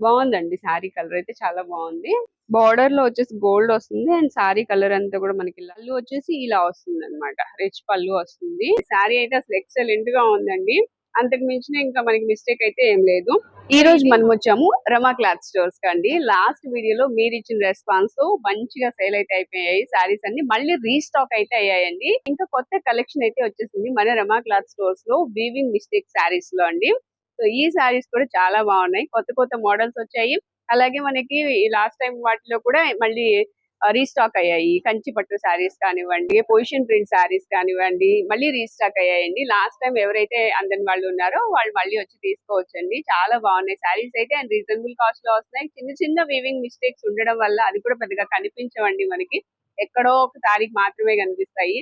బాగుందండి. శారీ కలర్ అయితే చాలా బాగుంది. బార్డర్ లో వచ్చేసి గోల్డ్ వస్తుంది అండ్ శారీ కలర్ అంతా కూడా మనకి పళ్ళు వచ్చేసి ఇలా వస్తుంది అనమాట. రిచ్ పళ్ళు వస్తుంది. శారీ అయితే అసలు ఎక్సలెంట్ గా ఉందండి. అంతకు మించిన ఇంకా మనకి మిస్టేక్ అయితే ఏం లేదు. ఈ రోజు మనం వచ్చాము రమా క్లాత్ స్టోర్స్ కండి. లాస్ట్ వీడియోలో మీరు ఇచ్చిన రెస్పాన్స్ తో మంచిగా సేల్ అయితే అయిపోయాయి శారీస్ అన్ని. మళ్ళీ రీస్టాక్ అయితే అయ్యాయండి. ఇంకా కొత్త కలెక్షన్ అయితే వచ్చేసింది మన రమా క్లాత్ స్టోర్స్ లో వీవింగ్ మిస్టేక్ శారీస్ లో అండి. సో ఈ శారీస్ కూడా చాలా బాగున్నాయి. కొత్త కొత్త మోడల్స్ వచ్చాయి. అలాగే మనకి లాస్ట్ టైం వాటిలో కూడా మళ్ళీ రీస్టాక్ అయ్యాయి. కంచి పట్టు శారీస్ కానివ్వండి, పొజిషన్ ప్రింట్ శారీస్ కానివ్వండి, మళ్ళీ రీస్టాక్ అయ్యాయండి. లాస్ట్ టైం ఎవరైతే అందని వాళ్ళు ఉన్నారో వాళ్ళు మళ్ళీ వచ్చి తీసుకోవచ్చండి. చాలా బాగున్నాయి శారీస్ అయితే అండ్ రీజనబుల్ కాస్ట్ లో వస్తున్నాయి. చిన్న చిన్న వీవింగ్ మిస్టేక్స్ ఉండడం వల్ల అది కూడా పెద్దగా కనిపించవండి మనకి. ఎక్కడో ఒక శారీకి మాత్రమే కనిపిస్తాయి.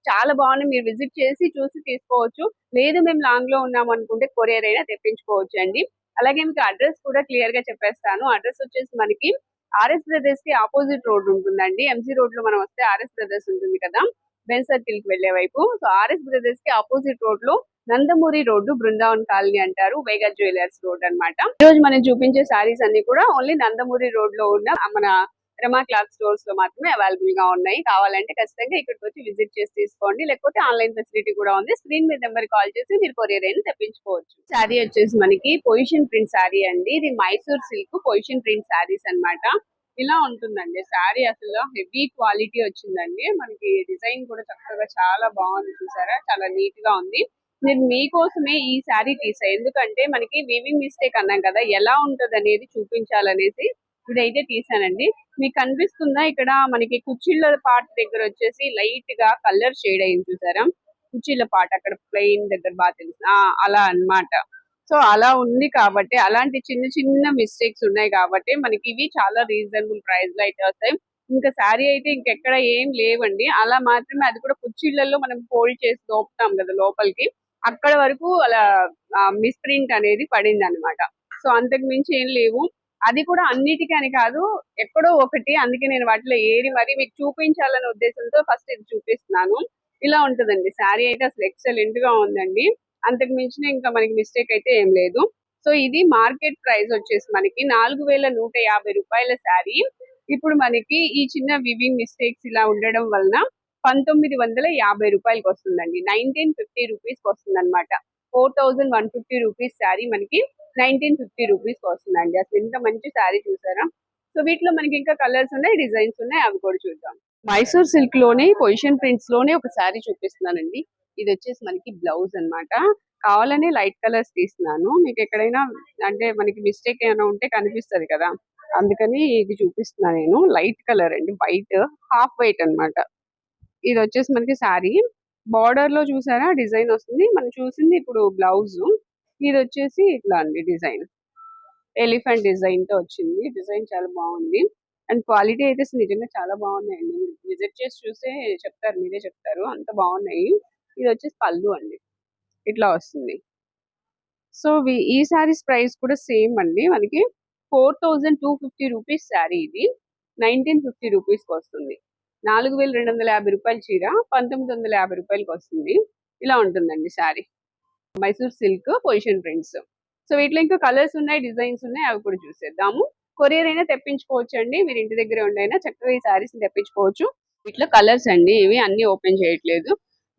చాలా బాగున్నాయి. మీరు విజిట్ చేసి చూసి తీసుకోవచ్చు. లేదు మేము లాంగ్ లో ఉన్నాం అనుకుంటే కొరియర్ అయినా తెప్పించుకోవచ్చు అండి. అలాగే మీకు అడ్రస్ కూడా క్లియర్ గా చెప్పేస్తాను. అడ్రస్ వచ్చేసి మనకి ఆర్ఎస్ బ్రదర్స్ కి ఆపోజిట్ రోడ్ ఉంటుందండి. ఎంజీ రోడ్ లో మనం వస్తే ఆర్ఎస్ బ్రదర్స్ ఉంటుంది కదా, బెన్ సర్కిల్ కి వెళ్లే వైపు. సో ఆర్ఎస్ బ్రదర్స్ కి ఆపోజిట్ రోడ్ లో నందమూరి రోడ్డు, బృందావన్ కాలనీ అంటారు. వేగా జ్యువెలర్స్ రోడ్ అన్నమాట. ఈ రోజు మనం చూపించే సారీస్ అన్ని కూడా ఓన్లీ నందమూరి రోడ్ లో ఉన్న మన రమా క్లాత్ స్టోర్స్ లో మాత్రమే అవైలబుల్ గా ఉన్నాయి. కావాలంటే ఖచ్చితంగా ఇక్కడికి వచ్చి విజిట్ చేసి తీసుకోండి. లేకపోతే ఆన్లైన్ ఫెసిలిటీ కూడా ఉంది. స్క్రీన్ మీద నెంబర్ కాల్ చేసి మీరు కొరియర్ అయినా తెప్పించుకోవచ్చు. శారీ వచ్చేసి మనకి పొజిషన్ ప్రింట్ శారీ అండి. ఇది Mysore silk position print saris అన్నమాట. ఇలా ఉంటుందండి శారీ. అసలు హెవీ క్వాలిటీ వచ్చిందండి. మనకి డిజైన్ కూడా చక్కగా చాలా బాగుంది. చూసారా, చాలా నీట్ గా ఉంది. నేను మీకోసమే ఈ శారీ తీసా. ఎందుకంటే మనకి వీవింగ్ మిస్టేక్ అన్నాం కదా, ఎలా ఉంటది అనేది చూపించాలనేసి ఇదైతే తీసానండి. మీకు కనిపిస్తుందా ఇక్కడ మనకి కుచ్చిళ్ళ పార్ట్ దగ్గర వచ్చేసి లైట్ గా కలర్ షేడ్ అయింది. చూసారా, కుచ్చిళ్ళ పార్ట్ అక్కడ ప్లెయిన్ దగ్గర బాగా తెలుసు అలా అన్నమాట. సో అలా ఉంది కాబట్టి, అలాంటి చిన్న చిన్న మిస్టేక్స్ ఉన్నాయి కాబట్టి మనకి ఇవి చాలా రీజనబుల్ ప్రైస్ లో అయితే వస్తాయి. ఇంకా శారీ అయితే ఇంకెక్కడ ఏం లేవండి. అలా మాత్రమే, అది కూడా కుచ్చిళ్ళల్లో మనం ఫోల్డ్ చేసి దోపుతాం కదా లోపలికి, అక్కడ వరకు అలా మిస్ప్రింట్ అనేది పడింది అనమాట. సో అంతకు మించి ఏం లేవు. అది కూడా అన్నిటికీ అని కాదు, ఎక్కడో ఒకటి. అందుకే నేను వాటిలో ఏది మరి మీకు చూపించాలనే ఉద్దేశంతో ఫస్ట్ ఇది చూపిస్తున్నాను. ఇలా ఉంటుందండి శారీ అయితే. అసలు ఎక్సలెంట్ గా ఉందండి. అంతకు మించిన ఇంకా మనకి మిస్టేక్ అయితే ఏం లేదు. సో ఇది మార్కెట్ ప్రైస్ వచ్చేసి మనకి 4150 రూపాయల శారీ. ఇప్పుడు మనకి ఈ చిన్న వివింగ్ మిస్టేక్స్ ఇలా ఉండడం వలన 1950 రూపాయలకి వస్తుందండి. 1950 రూపీస్ వస్తుంది అనమాట. 4150 రూపీస్ శారీ మనకి 1950 రూపీస్ వస్తుందండి. అసలు ఇంత మంచి శారీ చూసారా. సో వీటిలో మనకి ఇంకా కలర్స్ ఉన్నాయి, డిజైన్స్ ఉన్నాయి, అవి కూడా చూద్దాం. మైసూర్ సిల్క్ లోనే పొజిషన్ ప్రింట్స్ లోనే ఒక శారీ చూపిస్తున్నానండి. ఇది వచ్చేసి మనకి బ్లౌజ్ అన్నమాట. కావాలని లైట్ కలర్స్ తీస్తున్నాను. మీకు ఎక్కడైనా అంటే మనకి మిస్టేక్ ఏమైనా ఉంటే కనిపిస్తది కదా, అందుకని ఇది చూపిస్తున్నా నేను. లైట్ కలర్ అండి, వైట్, హాఫ్ వైట్ అన్నమాట. ఇది వచ్చేసి మనకి శారీ. బార్డర్ లో చూసారా డిజైన్ వస్తుంది. మనం చూసింది ఇప్పుడు బ్లౌజ్. ఇది వచ్చేసి ఇట్లా అండి డిజైన్. ఎలిఫెంట్ డిజైన్ తో వచ్చింది. డిజైన్ చాలా బాగుంది అండ్ క్వాలిటీ అయితే నిజంగా చాలా బాగున్నాయండి. మీరు విజిట్ చేసి చూస్తే చెప్తారు, మీరే చెప్తారు, అంత బాగున్నాయి. ఇది వచ్చేసి పళ్ళు అండి, ఇట్లా వస్తుంది. సో ఈ శారీస్ ప్రైస్ కూడా సేమ్ అండి. మనకి 4250 రూపీస్ శారీ. ఇది 1950 రూపీస్కి వస్తుంది. 4250 రూపాయల చీర 1950 రూపాయలకి వస్తుంది. ఇలా ఉంటుందండి sari. Mysore silk position prints. So వీటిలో ఇంకా కలర్స్ ఉన్నాయి, డిజైన్స్ ఉన్నాయి, అవి కూడా చూసేద్దాము. కొరియర్ అయినా తెప్పించుకోవచ్చు అండి. మీరు ఇంటి దగ్గర ఉండైనా చక్కగా ఈ శారీస్ తెప్పించుకోవచ్చు. వీటిలో కలర్స్ అండి, ఇవి అన్ని ఓపెన్ చేయట్లేదు,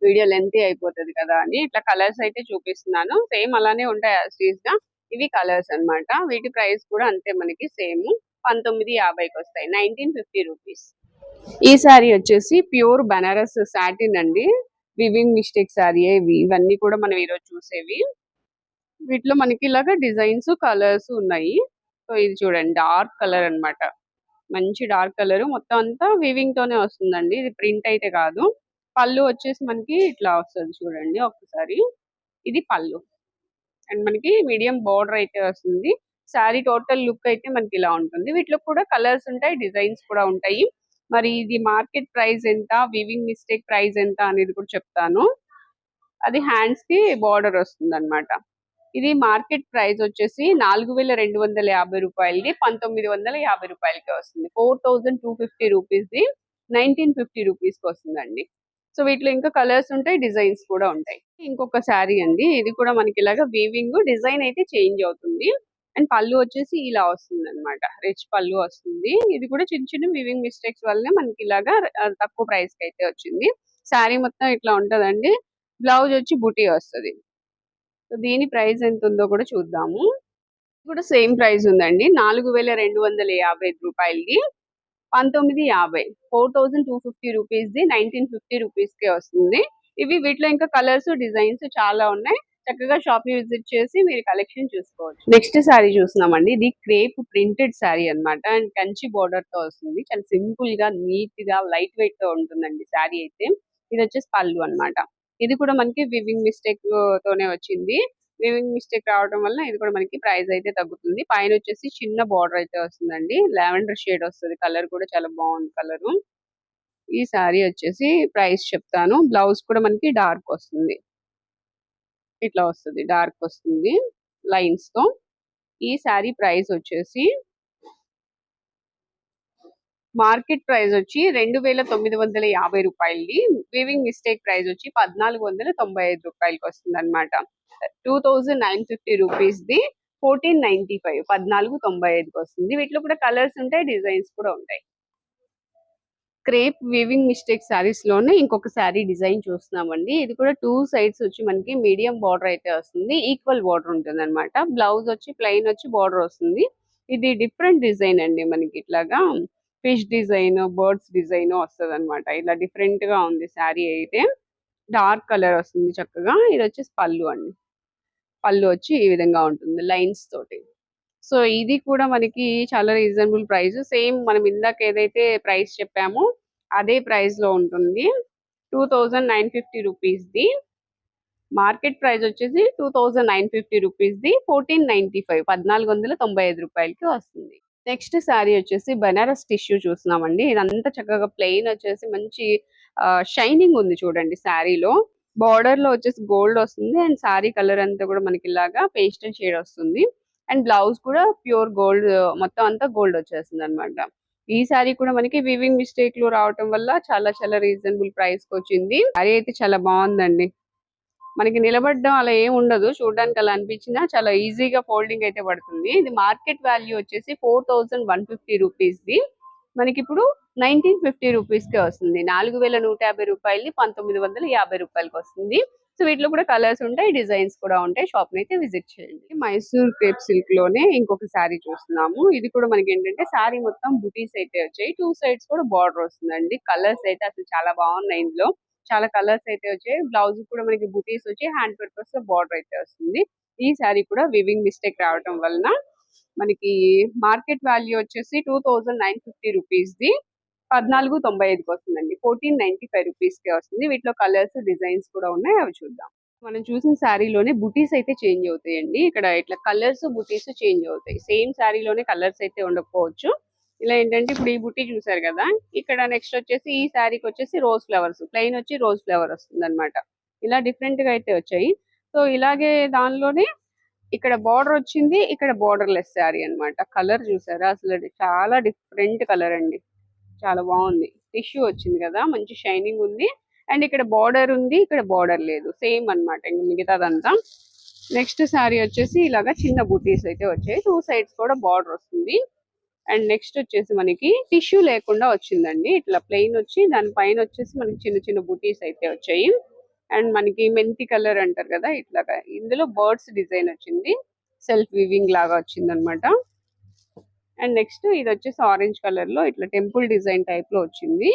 వీడియో లెంతీ అయిపోతుంది కదా అని ఇట్లా కలర్స్ అయితే చూపిస్తున్నాను. సేమ్ అలానే ఉంటాయి యాజ్ టీజ్ గా. ఇవి కలర్స్ అన్నమాట. వీటి ప్రైస్ కూడా అంతే మనకి సేమ్ 1950కి వస్తాయి. 1950 రూపీస్. ఈ శారీ వచ్చేసి ప్యూర్ బనారస్ సాటిన్ అండి. వివింగ్ మిస్టేక్ శారీ ఇవన్నీ కూడా మనం ఈరోజు చూసేవి. వీటిలో మనకి ఇలాగా డిజైన్స్, కలర్స్ ఉన్నాయి. సో ఇది చూడండి, డార్క్ కలర్ అన్నమాట. మంచి డార్క్ కలర్, మొత్తం అంతా వీవింగ్ తోనే వస్తుందండి. ఇది ప్రింట్ అయితే కాదు. పళ్ళు వచ్చేసి మనకి ఇట్లా వస్తుంది చూడండి ఒక్కసారి. ఇది పళ్ళు అండ్ మనకి మీడియం బార్డర్ అయితే వస్తుంది. శారీ టోటల్ లుక్ అయితే మనకి ఇలా ఉంటుంది. వీటిలో కూడా కలర్స్ ఉంటాయి, డిజైన్స్ కూడా ఉంటాయి. మరి ఇది మార్కెట్ ప్రైస్ ఎంత, వీవింగ్ మిస్టేక్ ప్రైస్ ఎంత అనేది కూడా చెప్తాను. అది హ్యాండ్స్ కి బార్డర్ వస్తుంది అనమాట. ఇది మార్కెట్ ప్రైస్ వచ్చేసి 4250 రూపాయలది 1950 రూపాయలకి వస్తుంది. 4250 రూపీస్ది 1950 రూపీస్కి వస్తుందండి. సో వీటిలో ఇంకా కలర్స్ ఉంటాయి, డిజైన్స్ కూడా ఉంటాయి. ఇంకొక శారీ అండి. ఇది కూడా మనకి ఇలాగా వీవింగ్ డిజైన్ అయితే చేంజ్ అవుతుంది అండ్ పళ్ళు వచ్చేసి ఇలా వస్తుంది అనమాట, రిచ్ పళ్ళు వస్తుంది. ఇది కూడా చిన్న చిన్న వివింగ్ మిస్టేక్స్ వల్లనే మనకి ఇలాగా తక్కువ ప్రైస్ కి అయితే వచ్చింది. శారీ మొత్తం ఇట్లా ఉంటదండి. బ్లౌజ్ వచ్చి బుటీ వస్తుంది. సో దీని ప్రైస్ ఎంత ఉందో కూడా చూద్దాము. ఇది కూడా సేమ్ ప్రైస్ ఉందండి, 4250 రూపాయలది, 1950, 4250 రూపీస్ది, 1950 రూపీస్ కే వస్తుంది. ఇవి వీటిలో ఇంకా కలర్స్ డిజైన్స్ చాలా ఉన్నాయి. చక్కగా షాప్ ని విజిట్ చేసి మీరు కలెక్షన్ చూసుకోవచ్చు. నెక్స్ట్ శారీ చూస్తున్నామండి. ఇది క్రేప్ ప్రింటెడ్ శారీ అన్నమాట. అండ్ కంచి బోర్డర్ తో వస్తుంది. చాలా సింపుల్ గా, నీట్ గా, లైట్ వెయిట్ తో ఉంటుందండి శారీ అయితే. ఇది వచ్చేసి పళ్ళు అన్నమాట. ఇది కూడా మనకి వివింగ్ మిస్టేక్ తోనే వచ్చింది. వివింగ్ మిస్టేక్ రావడం వల్ల ఇది కూడా మనకి ప్రైస్ అయితే తగ్గుతుంది. పైన వచ్చేసి చిన్న బార్డర్ అయితే వస్తుందండి. లావెండర్ షేడ్ వస్తుంది. కలర్ కూడా చాలా బాగుంది కలర్. ఈ శారీ వచ్చేసి ప్రైస్ చెప్తాను. బ్లౌజ్ కూడా మనకి డార్క్ వస్తుంది. ఇట్లా వస్తుంది, డార్క్ వస్తుంది లైన్స్ తో. ఈ శారీ ప్రైస్ వచ్చేసి మార్కెట్ ప్రైస్ వచ్చి 2950 రూపాయలది. వివింగ్ మిస్టేక్ ప్రైస్ వచ్చి 1495 రూపాయలకి వస్తుంది అనమాట. 2950 రూపీస్ది 1495, 1495కి వస్తుంది. వీటిలో కూడా కలర్స్ ఉంటాయి, డిజైన్స్ కూడా ఉంటాయి. క్రేప్ వీవింగ్ మిస్టేక్ శారీస్ లోనే ఇంకొక శారీ డిజైన్ చూస్తున్నామండి. ఇది కూడా 2 సైడ్స్ వచ్చి మనకి మీడియం బార్డర్ అయితే వస్తుంది. ఈక్వల్ బార్డర్ ఉంటుంది అనమాట. బ్లౌజ్ వచ్చి ప్లెయిన్ వచ్చి బార్డర్ వస్తుంది. ఇది డిఫరెంట్ డిజైన్ అండి. మనకి ఇట్లాగా ఫిష్ డిజైన్, బర్డ్స్ డిజైన్ వస్తుంది అనమాట. ఇలా డిఫరెంట్ గా ఉంది శారీ అయితే. డార్క్ కలర్ వస్తుంది చక్కగా. ఇది వచ్చేసి పళ్ళు అండి. పళ్ళు వచ్చి ఈ విధంగా ఉంటుంది లైన్స్ తోటి. సో ఇది కూడా మనకి చాలా రీజనబుల్ ప్రైస్. సేమ్ మనం ఇందాక ఏదైతే ప్రైస్ చెప్పామో అదే ప్రైస్ లో ఉంటుంది. 2950 రూపీస్ది. మార్కెట్ ప్రైస్ వచ్చేసి 2950 రూపీస్ది 1495, 1495 రూపాయలకి వస్తుంది. నెక్స్ట్ శారీ వచ్చేసి బనారస్ టిష్యూ చూస్తున్నామండి. ఇదంతా చక్కగా ప్లెయిన్ వచ్చేసి మంచి షైనింగ్ ఉంది చూడండి శారీలో. బార్డర్ లో వచ్చేసి గోల్డ్ వస్తుంది. అండ్ శారీ కలర్ అంతా కూడా మనకి ఇలాగా పేస్టల్ షేడ్ వస్తుంది. అండ్ బ్లౌజ్ కూడా ప్యూర్ గోల్డ్, మొత్తం అంతా గోల్డ్ వచ్చేస్తుంది అనమాట. ఈ శారీ కూడా మనకి వివింగ్ మిస్టేక్ లో రావటం వల్ల చాలా చాలా రీజనబుల్ ప్రైస్ కి వచ్చింది. శారీ అయితే చాలా బాగుందండి. మనకి నిలబడడం అలా ఏం ఉండదు, చూడడానికి అలా అనిపించినా చాలా ఈజీగా ఫోల్డింగ్ అయితే పడుతుంది. ఇది మార్కెట్ వాల్యూ వచ్చేసి 4150 రూపీస్ది. మనకి ఇప్పుడు 1950 రూపీస్కే వస్తుంది. 4150 రూపాయలు 1950 రూపాయలకి వస్తుంది. సో వీటిలో కూడా కలర్స్ ఉంటాయి, డిజైన్స్ కూడా ఉంటాయి. షాప్ ని అయితే విజిట్ చేయండి. మైసూర్ క్రేప్ సిల్క్ లోనే ఇంకొక శారీ చూస్తున్నాము. ఇది కూడా మనకి ఏంటంటే శారీ మొత్తం బుటీస్ అయితే వచ్చాయి. 2 సైడ్స్ కూడా బార్డర్ వస్తుందండి. కలర్స్ అయితే అసలు చాలా బాగున్నాయి. ఇందులో చాలా కలర్స్ అయితే వచ్చాయి. బ్లౌజ్ కూడా మనకి బుటీస్ వచ్చి హ్యాండ్ పర్పస్ లో బార్డర్ అయితే వస్తుంది. ఈ శారీ కూడా వివింగ్ మిస్టేక్ రావడం వలన మనకి మార్కెట్ వాల్యూ వచ్చేసి 2950 రూపీస్ది 1495కి వస్తుందండి. 1495 రూపీస్కే వస్తుంది. వీటిలో కలర్స్, డిజైన్స్ కూడా ఉన్నాయి, అవి చూద్దాం. మనం చూసిన శారీలోనే బుటీస్ అయితే చేంజ్ అవుతాయండి. ఇక్కడ ఇట్లా కలర్స్, బుటీస్ చేంజ్ అవుతాయి. సేమ్ శారీలోనే కలర్స్ అయితే ఉండకపోవచ్చు. ఇలా ఏంటంటే ఇప్పుడు ఈ బుటీ చూసారు కదా, ఇక్కడ నెక్స్ట్ వచ్చేసి ఈ శారీకి వచ్చేసి రోజ్ ఫ్లవర్స్, ప్లెయిన్ వచ్చి రోజ్ ఫ్లవర్ వస్తుంది అనమాట. ఇలా డిఫరెంట్ గా అయితే వచ్చాయి. సో ఇలాగే దానిలోనే ఇక్కడ బార్డర్ వచ్చింది, ఇక్కడ బార్డర్ లెస్ శారీ అనమాట. కలర్ చూసారా, అసలు చాలా డిఫరెంట్ కలర్ అండి. చాలా బాగుంది. టిష్యూ వచ్చింది కదా, మంచి షైనింగ్ ఉంది. అండ్ ఇక్కడ బార్డర్ ఉంది, ఇక్కడ బార్డర్ లేదు, సేమ్ అనమాట ఇంకా మిగతాదంతా. నెక్స్ట్ శారీ వచ్చేసి ఇలాగా చిన్న బుటీస్ అయితే వచ్చాయి. 2 సైడ్స్ కూడా బార్డర్ వస్తుంది. అండ్ నెక్స్ట్ వచ్చేసి మనకి టిష్యూ లేకుండా వచ్చిందండి. ఇట్లా ప్లెయిన్ వచ్చి దానిపైన వచ్చేసి మనకి చిన్న చిన్న బుటీస్ అయితే వచ్చాయి. అండ్ మనకి మెంతి కలర్ అంటారు కదా, ఇట్లాగా ఇందులో బర్డ్స్ డిజైన్ వచ్చింది. సెల్ఫ్ వివింగ్ లాగా వచ్చింది అనమాట. అండ్ నెక్స్ట్ ఇది వచ్చేసి ఆరెంజ్ కలర్ లో ఇట్లా టెంపుల్ డిజైన్ టైప్ లో వచ్చింది.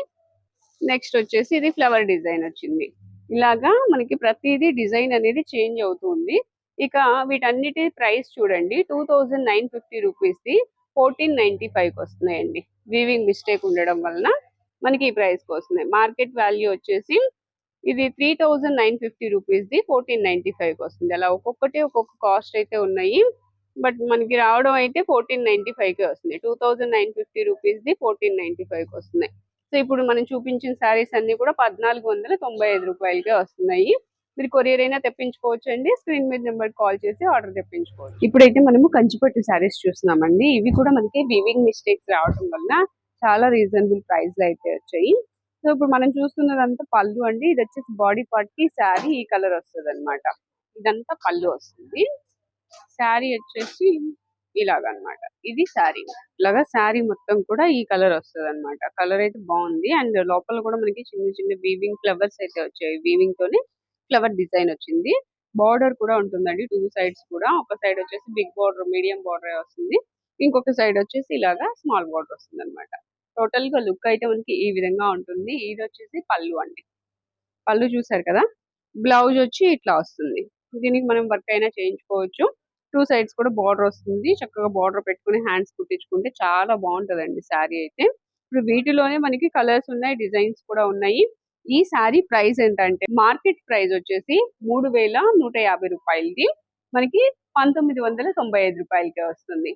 నెక్స్ట్ వచ్చేసి ఇది ఫ్లవర్ డిజైన్ వచ్చింది. ఇలాగా మనకి ప్రతిదీ డిజైన్ అనేది చేంజ్ అవుతుంది. ఇక వీటన్నిటి ప్రైస్ చూడండి, 2950 రూపీస్ది 1495కి వస్తున్నాయండి. వీవింగ్ మిస్టేక్ ఉండడం వలన మనకి ఈ ప్రైస్కి వస్తున్నాయి. మార్కెట్ వాల్యూ వచ్చేసి ఇది 3950 రూపీస్ది 1495కి వస్తుంది. అలా ఒక్కొక్కటి ఒక్కొక్క కాస్ట్ అయితే ఉన్నాయి. బట్ మనకి రావడం అయితే 1495కే వస్తుంది. 2950 రూపీస్ది 1495కి వస్తున్నాయి. సో ఇప్పుడు మనం చూపించిన శారీస్ అన్ని కూడా 1495 రూపాయలకే వస్తున్నాయి. మీరు కొరియర్ అయినా తెప్పించుకోవచ్చు అండి. స్క్రీన్ మీద నెంబర్ కాల్ చేసి ఆర్డర్ తెప్పించుకోవచ్చు. ఇప్పుడైతే మనము కంచిపట్టు శారీస్ చూస్తున్నామండి. ఇవి కూడా మనకి వీవింగ్ మిస్టేక్స్ రావడం వల్ల చాలా రీజనబుల్ ప్రైస్ లో అయితే వచ్చాయి. సో ఇప్పుడు మనం చూస్తున్నదంతా పళ్ళు అండి. ఇది వచ్చేసి బాడీ పార్ట్ కి శారీ ఈ కలర్ వస్తుంది అనమాట. ఇదంతా పళ్ళు వస్తుంది. శారీ వచ్చేసి ఇలాగ అన్నమాట. ఇది శారీ. ఇలాగా శారీ మొత్తం కూడా ఈ కలర్ వస్తది అనమాట. కలర్ అయితే బాగుంది. అండ్ లోపల కూడా మనకి చిన్న చిన్న వీవింగ్ ఫ్లవర్స్ అయితే వచ్చాయి. వీవింగ్ తోనే ఫ్లవర్ డిజైన్ వచ్చింది. బార్డర్ కూడా ఉంటుందండి టూ సైడ్స్ కూడా. ఒక సైడ్ వచ్చేసి బిగ్ బార్డర్, మీడియం బార్డర్ వస్తుంది. ఇంకొక సైడ్ వచ్చేసి ఇలాగా స్మాల్ బార్డర్ వస్తుంది అనమాట. టోటల్ గా లుక్ అయితే మనకి ఈ విధంగా ఉంటుంది. ఇది వచ్చేసి పళ్ళు అండి. పళ్ళు చూసారు కదా. బ్లౌజ్ వచ్చి ఇట్లా వస్తుంది. దీనికి మనం వర్క్ అయినా చేయించుకోవచ్చు. టూ సైడ్స్ కూడా బార్డర్ వస్తుంది. చక్కగా బార్డర్ పెట్టుకుని హ్యాండ్స్ కుట్టించుకుంటే చాలా బాగుంటదండి శారీ అయితే. ఇప్పుడు వీటిలోనే మనకి కలర్స్ ఉన్నాయి, డిజైన్స్ కూడా ఉన్నాయి. ఈ శారీ ప్రైస్ ఏంటంటే మార్కెట్ ప్రైస్ వచ్చేసి 3150 రూపాయలది మనకి 1995 రూపాయలకే వస్తుంది.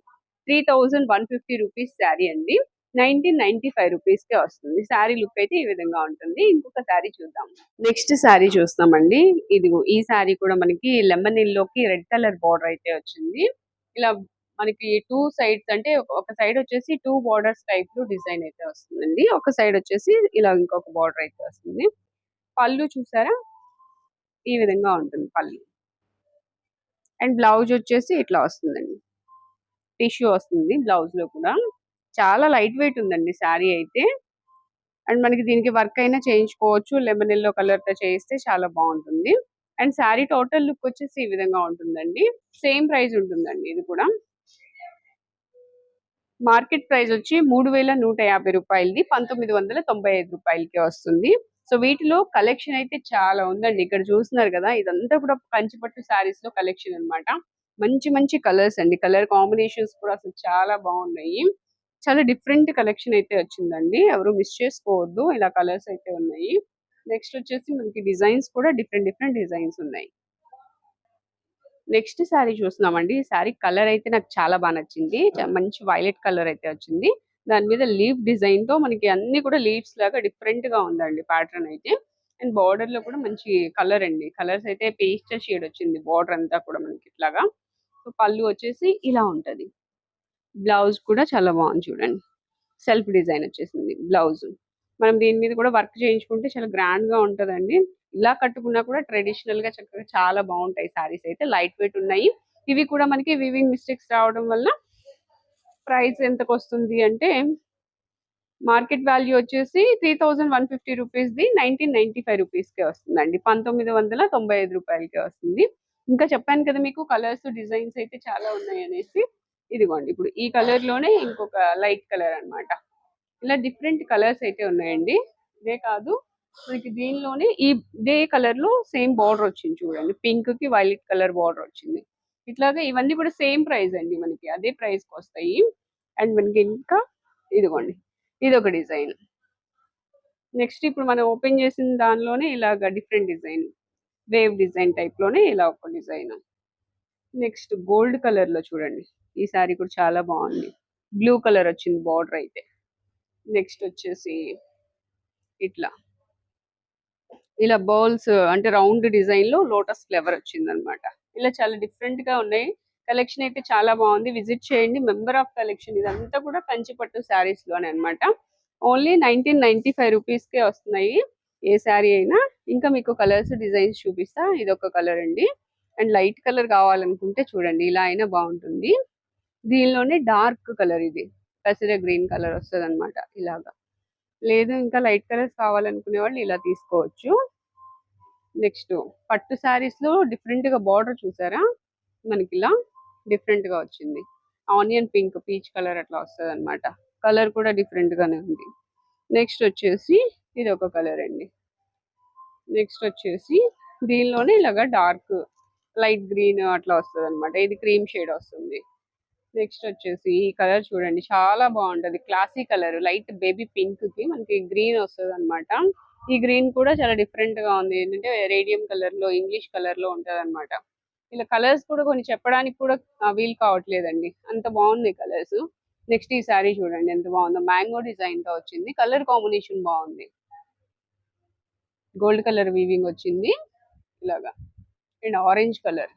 3150 రూపీస్ శారీ అండి. 1995 రూపీస్ కే వస్తుంది. శారీ లుక్ అయితే ఈ విధంగా ఉంటుంది. ఇంకొక శారీ చూద్దాం. నెక్స్ట్ శారీ చూస్తామండి. ఇదిగో ఈ శారీ కూడా మనకి లెమన్ ఎల్లోకి రెడ్ కలర్ బార్డర్ అయితే వచ్చింది. ఇలా మనకి టూ సైడ్స్ అంటే ఒక సైడ్ వచ్చేసి టూ బార్డర్స్ టైప్ లో డిజైన్ అయితే వస్తుందండి. ఒక సైడ్ వచ్చేసి ఇలా ఇంకొక బార్డర్ అయితే వస్తుంది. పళ్ళు చూసారా ఈ విధంగా ఉంటుంది పళ్ళు. అండ్ బ్లౌజ్ వచ్చేసి ఇట్లా వస్తుందండి. టిష్యూ వస్తుంది బ్లౌజ్ లో కూడా. చాలా లైట్ వెయిట్ ఉందండి శారీ అయితే. అండ్ మనకి దీనికి వర్క్ అయినా చేయించుకోవచ్చు. లెమన్ ఎల్లో కలర్ తో చేయిస్తే చాలా బాగుంటుంది. అండ్ శారీ టోటల్ లుక్ వచ్చేసి ఈ విధంగా ఉంటుందండి. సేమ్ ప్రైస్ ఉంటుందండి ఇది కూడా. మార్కెట్ ప్రైస్ వచ్చి 3150 రూపాయలది 1995 రూపాయలకి వస్తుంది. సో వీటిలో కలెక్షన్ అయితే చాలా ఉందండి. ఇక్కడ చూస్తున్నారు కదా, ఇదంతా కూడా కంచిపట్టు శారీస్ లో కలెక్షన్ అన్నమాట. మంచి మంచి కలర్స్ అండి. కలర్ కాంబినేషన్స్ కూడా అసలు చాలా బాగున్నాయి. చాలా డిఫరెంట్ కలెక్షన్ అయితే వచ్చిందండి. ఎవరు మిస్ చేసుకోవద్దు. ఇలా కలర్స్ అయితే ఉన్నాయి. నెక్స్ట్ వచ్చేసి మనకి డిజైన్స్ కూడా డిఫరెంట్ డిఫరెంట్ డిజైన్స్ ఉన్నాయి. నెక్స్ట్ శారీ చూస్తున్నామండి. ఈ శారీ కలర్ అయితే నాకు చాలా బాగా నచ్చింది. మంచి వైలెట్ కలర్ అయితే వచ్చింది. దాని మీద లీఫ్ డిజైన్ తో మనకి అన్ని కూడా లీవ్స్ లాగా డిఫరెంట్ గా ఉందండి ప్యాటర్న్ అయితే. అండ్ బార్డర్ లో కూడా మంచి కలర్ అండి. కలర్స్ అయితే పేస్టల్ షేడ్ వచ్చింది బార్డర్ అంతా కూడా మనకి ఇట్లాగా. సో పళ్ళు వచ్చేసి ఇలా ఉంటది. బ్లౌజ్ కూడా చాలా బాగుంది చూడండి. సెల్ఫ్ డిజైన్ వచ్చేసింది బ్లౌజ్. మనం దీని మీద కూడా వర్క్ చేయించుకుంటే చాలా గ్రాండ్ గా ఉంటదండి. ఇలా కట్టుకున్నా కూడా ట్రెడిషనల్ గా చక్కగా చాలా బాగుంటాయి సారీస్ అయితే. లైట్ వెయిట్ ఉన్నాయి. ఇవి కూడా మనకి వివింగ్ మిస్టేక్స్ రావడం వల్ల ప్రైస్ ఎంతకు వస్తుంది అంటే మార్కెట్ వాల్యూ వచ్చేసి 3150 రూపీస్ ది 1995 రూపీస్ కే వస్తుందండి. 1995 రూపాయలకే వస్తుంది. ఇంకా చెప్పాను కదా మీకు కలర్స్ డిజైన్స్ అయితే చాలా ఉన్నాయి అనేసి. ఇదిగోండి ఇప్పుడు ఈ కలర్ లోనే ఇంకొక లైట్ కలర్ అన్నమాట. ఇలా డిఫరెంట్ కలర్స్ అయితే ఉన్నాయండి. ఇదే కాదు మనకి దీనిలోనే ఇదే కలర్ లో సేమ్ బార్డర్ వచ్చింది చూడండి. పింక్ కి వైలెట్ కలర్ బార్డర్ వచ్చింది. ఇట్లాగా ఇవన్నీ కూడా సేమ్ ప్రైస్ అండి. మనకి అదే ప్రైస్ కి వస్తాయి. అండ్ మనకి ఇంకా ఇదిగోండి ఇది ఒక డిజైన్. నెక్స్ట్ ఇప్పుడు మనం ఓపెన్ చేసిన దానిలోనే ఇలాగ different design, wave design type లోనే ఇలా ఒక డిజైన్. నెక్స్ట్ గోల్డ్ కలర్ లో చూడండి. ఈ సారీ కూడా చాలా బాగుంది. బ్లూ కలర్ వచ్చింది బార్డర్ అయితే. నెక్స్ట్ వచ్చేసి ఇట్లా ఇలా బౌల్స్ అంటే రౌండ్ డిజైన్ లో లోటస్ ఫ్లవర్ వచ్చింది అనమాట. ఇలా చాలా డిఫరెంట్ గా ఉన్నాయి. కలెక్షన్ అయితే చాలా బాగుంది. విజిట్ చేయండి. మెంబర్ ఆఫ్ కలెక్షన్ ఇదంతా కూడా కంచిపట్టు శారీస్ లోనే అనమాట. ఓన్లీ 1995 రూపీస్ కే వస్తున్నాయి ఏ శారీ అయినా. ఇంకా మీకు కలర్స్ డిజైన్స్ చూపిస్తా. ఇది ఒక కలర్ అండి. అండ్ లైట్ కలర్ కావాలనుకుంటే చూడండి ఇలా అయినా బాగుంటుంది. దీనిలోనే డార్క్ కలర్ ఇది పెసర గ్రీన్ కలర్ వస్తుంది అనమాట ఇలాగా. లేదు ఇంకా లైట్ కలర్స్ కావాలనుకునే వాళ్ళు ఇలా తీసుకోవచ్చు. నెక్స్ట్ పట్టు శారీస్ లో డిఫరెంట్ గా బార్డర్ చూసారా, మనకి ఇలా డిఫరెంట్ గా వచ్చింది. ఆనియన్ పింక్, పీచ్ కలర్ అట్లా వస్తుంది అనమాట. కలర్ కూడా డిఫరెంట్ గానే ఉంది. నెక్స్ట్ వచ్చేసి ఇది ఒక కలర్ అండి. నెక్స్ట్ వచ్చేసి దీనిలోనే ఇలాగా డార్క్ లైట్ గ్రీన్ అట్లా వస్తుంది అనమాట. ఇది క్రీమ్ షేడ్ వస్తుంది. నెక్స్ట్ వచ్చేసి ఈ కలర్ చూడండి చాలా బాగుంటది. Classy colour light baby pink కి మనకి గ్రీన్ వస్తుంది అనమాట. ఈ గ్రీన్ కూడా చాలా డిఫరెంట్ గా ఉంది. ఏంటంటే రేడియం కలర్ లో ఇంగ్లీష్ కలర్ లో ఉంటది అనమాట. ఇలా కలర్స్ కూడా కొన్ని చెప్పడానికి కూడా వీలు కావట్లేదండి. అంత బాగుంది కలర్స్. నెక్స్ట్ ఈ సారీ చూడండి ఎంత బాగుందో. మ్యాంగో డిజైన్ తో వచ్చింది. కలర్ కాంబినేషన్ బాగుంది. గోల్డ్ కలర్ వీవింగ్ వచ్చింది ఇలాగా. అండ్ ఆరెంజ్ కలర్,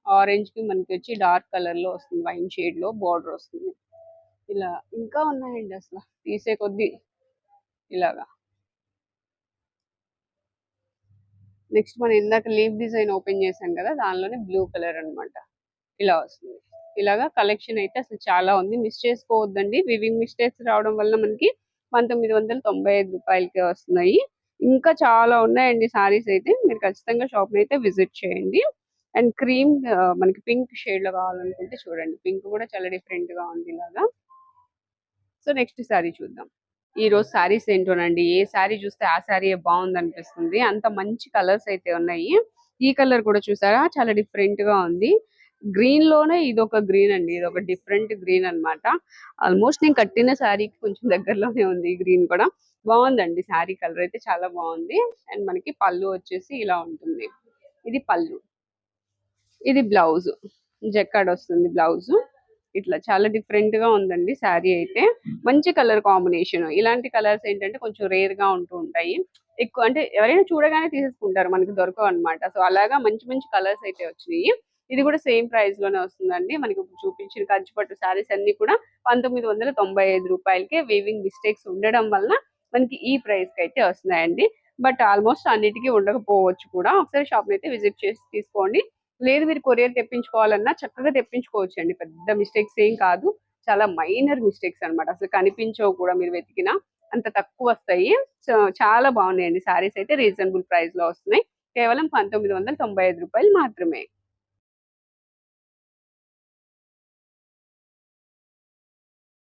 ఆరెంజ్ కి మనకి వచ్చి డార్క్ కలర్ లో వస్తుంది. వైన్ షేడ్ లో బార్డర్ వస్తుంది. ఇలా ఇంకా ఉన్నాయండి అసలు తీసే కొద్ది ఇలాగా. నెక్స్ట్ మనం ఇందాక లీవ్ డిజైన్ ఓపెన్ చేసాం కదా, దానిలోనే బ్లూ కలర్ అన్నమాట. ఇలా వస్తుంది. ఇలాగా కలెక్షన్ అయితే అసలు చాలా ఉంది. మిస్ చేసుకోవద్దండి. వివింగ్ మిస్టేక్స్ రావడం వల్ల మనకి 1995 రూపాయలకే వస్తున్నాయి. ఇంకా చాలా ఉన్నాయండి సారీస్ అయితే. మీరు ఖచ్చితంగా షాప్ అయితే విజిట్ చేయండి. అండ్ క్రీమ్ మనకి పింక్ షేడ్ లో కావాలనుకుంటే చూడండి. పింక్ కూడా చాలా డిఫరెంట్ గా ఉంది ఇలాగా. సో నెక్స్ట్ శారీ చూద్దాం. ఈ రోజు శారీస్ ఏంటోనండి, ఏ శారీ చూస్తే ఆ శారీ బాగుంది అనిపిస్తుంది. అంత మంచి కలర్స్ అయితే ఉన్నాయి. ఈ కలర్ కూడా చూసారా, చాలా డిఫరెంట్ గా ఉంది. గ్రీన్ లోనే ఇదొక గ్రీన్ అండి, ఇదొక డిఫరెంట్ గ్రీన్ అన్నమాట. ఆల్మోస్ట్ నేను కట్టిన శారీకి కొంచెం దగ్గరలోనే ఉంది ఈ గ్రీన్ కూడా. బాగుందండి శారీ కలర్ అయితే చాలా బాగుంది. అండ్ మనకి పళ్ళు వచ్చేసి ఇలా ఉంటుంది. ఇది పళ్ళు, ఇది బ్లౌజ్, జెక్కాడ్ వస్తుంది బ్లౌజ్. ఇట్లా చాలా డిఫరెంట్ గా ఉందండి శారీ అయితే. మంచి కలర్ కాంబినేషన్. ఇలాంటి కలర్స్ ఏంటంటే కొంచెం రేర్ గా ఉంటూ ఉంటాయి. ఎక్కువ అంటే ఎవరైనా చూడగానే తీసేసుకుంటారు, మనకి దొరకవు అన్నమాట. సో అలాగా మంచి మంచి కలర్స్ అయితే వచ్చినాయి. ఇది కూడా సేమ్ ప్రైస్ లోనే వస్తుందండి. మనకి ఇప్పుడు చూపించిన కంచిపట్టు శారీస్ అన్ని కూడా 1995 రూపాయలకే. వీవింగ్ మిస్టేక్స్ ఉండడం వల్ల మనకి ఈ ప్రైస్ కి అయితే వస్తున్నాయండి. బట్ ఆల్మోస్ట్ అన్నిటికీ ఉండకపోవచ్చు కూడా. ఒకసారి షాప్ అయితే విజిట్ చేసి తీసుకోండి. లేదు మీరు కొరియర్ తెప్పించుకోవాలన్నా చక్కగా తెప్పించుకోవచ్చు అండి. పెద్ద మిస్టేక్స్ ఏం కాదు. చాలా మైనర్ మిస్టేక్స్ అన్నమాట. అసలు కనిపించవు కూడా మీరు వెతికినా. అంత తక్కువ వస్తాయి. సో చాలా బాగున్నాయండి. సారీస్ అయితే రీజనబుల్ ప్రైస్ లో వస్తున్నాయి. కేవలం 1995 రూపాయలు మాత్రమే.